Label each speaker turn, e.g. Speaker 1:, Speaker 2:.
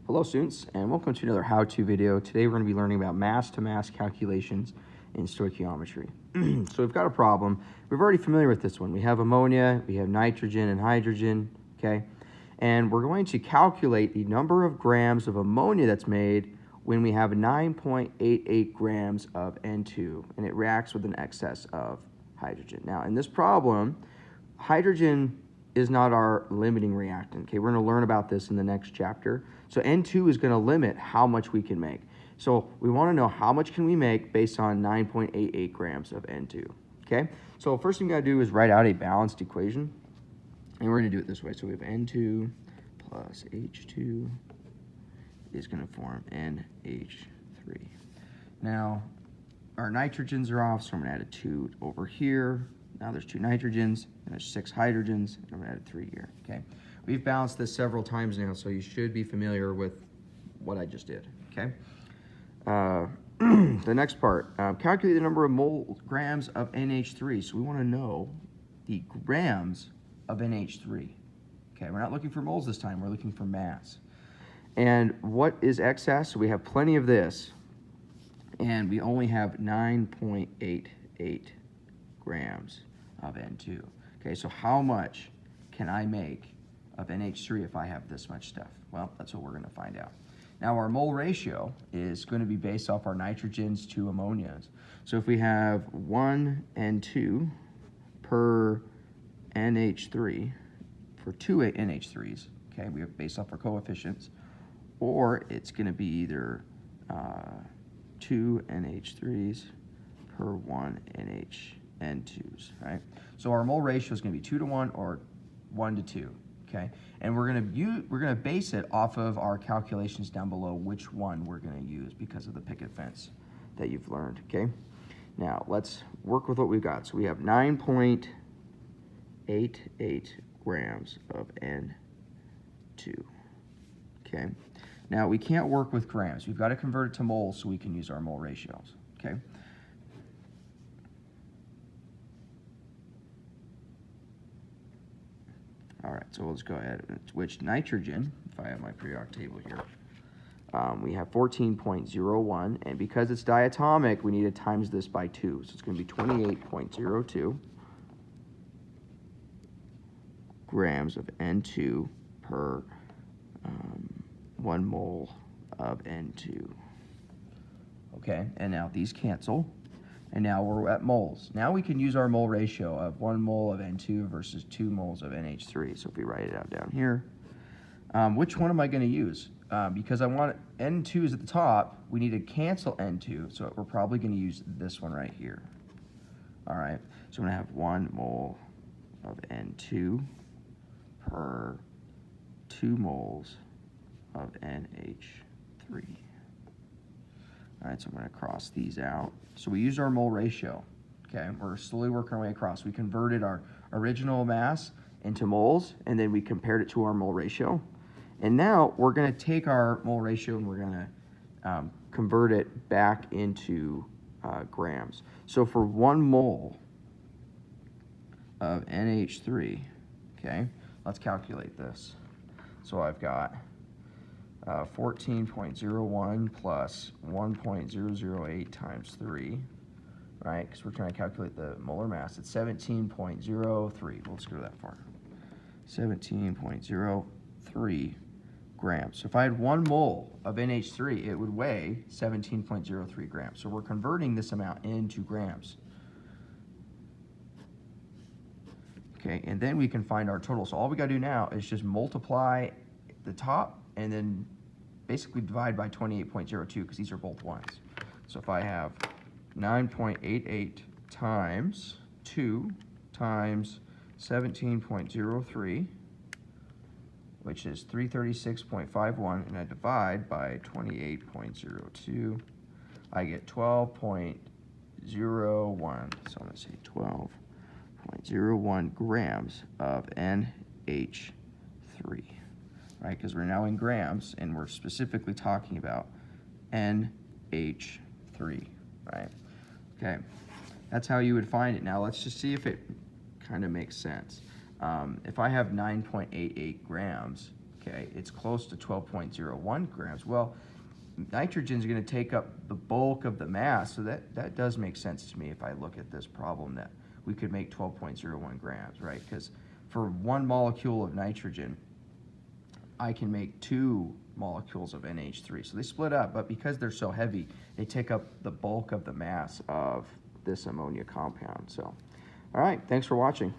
Speaker 1: Hello students, and welcome to another how-to video. Today we're going to be learning about mass-to-mass calculations in stoichiometry. So we've got a problem. We're already familiar with this one. We have ammonia, we have nitrogen and hydrogen, okay? And we're going to calculate the number of grams of ammonia that's made when we have 9.88 grams of N2, and it reacts with an excess of hydrogen. Now, in this problem, hydrogen is not our limiting reactant. Okay, we're going to learn about this in the next chapter. So N2 is going to limit how much we can make. So we want to know how much can we make based on 9.88 grams of N2. Okay, so first thing we got to do is write out a balanced equation. And we're going to do it this way. So we have N2 plus H2 is going to form NH3. Now, our nitrogens are off, so I'm going to add a 2 over here. Now there's 2 nitrogens, and there's 6 hydrogens, and I'm going to add a 3 here, okay? We've balanced this several times now, so you should be familiar with what I just did, okay? The next part, calculate the number of grams of NH3. So we want to know the grams of NH3, okay? We're not looking for moles this time, we're looking for mass. And what is excess? So we have plenty of this, and we only have 9.88 grams of N2. Okay, so how much can I make of NH3 if I have this much stuff? Well, that's what we're going to find out. Now, our mole ratio is going to be based off our nitrogens to ammonias. So if we have 1 N2 per NH3 for 2 NH3s, okay, we have based off our coefficients, or it's going to be either 2 NH3s per 1 N2s, right? So our mole ratio is going to be 2 to 1 or 1 to 2, okay? And we're going to base it off of our calculations down below which one we're going to use because of the picket fence that you've learned, okay? Now, let's work with what we've got. So we have 9.88 grams of N2, okay? Now, we can't work with grams. We've got to convert it to moles so we can use our mole ratios, okay? All right, so let's go ahead and switch nitrogen, if I have my periodic table here. We have 14.01, and because it's diatomic, we need to times this by 2. So it's going to be 28.02 grams of N2 per 1 mole of N2. Okay, and now these cancel. And now we're at moles. Now we can use our mole ratio of 1 mole of N2 versus 2 moles of NH3. So if we write it out down here, which one am I going to use? Because I want N2 is at the top, we need to cancel N2, so we're probably going to use this one right here. All right, so I'm going to have 1 mole of N2 per 2 moles of NH3. All right, so I'm going to cross these out. So we use our mole ratio, okay? We're slowly working our way across. We converted our original mass into moles, and then we compared it to our mole ratio. And now we're going to take our mole ratio and we're going to convert it back into grams. So for 1 mole of NH3, okay, let's calculate this. So I've got 14.01 plus 1.008 times 3, right? Because we're trying to calculate the molar mass. It's 17.03. Let's go that far. 17.03 grams. So if I had 1 mole of NH3, it would weigh 17.03 grams. So we're converting this amount into grams. Okay, and then we can find our total. So all we got to do now is just multiply the top and then basically divide by 28.02 because these are both 1s. So if I have 9.88 times 2 times 17.03, which is 336.51, and I divide by 28.02, I get 12.01. So I'm going to say 12.01 grams of NH3. Right, because we're now in grams, and we're specifically talking about NH3, right? Okay, that's how you would find it. Now let's just see if it kind of makes sense. If I have 9.88 grams, okay, it's close to 12.01 grams. Well, nitrogen is going to take up the bulk of the mass, so that does make sense to me if I look at this problem, that we could make 12.01 grams, right? Because for 1 molecule of nitrogen, I can make 2 molecules of NH3. So they split up, but because they're so heavy, they take up the bulk of the mass of this ammonia compound. So, all right, thanks for watching.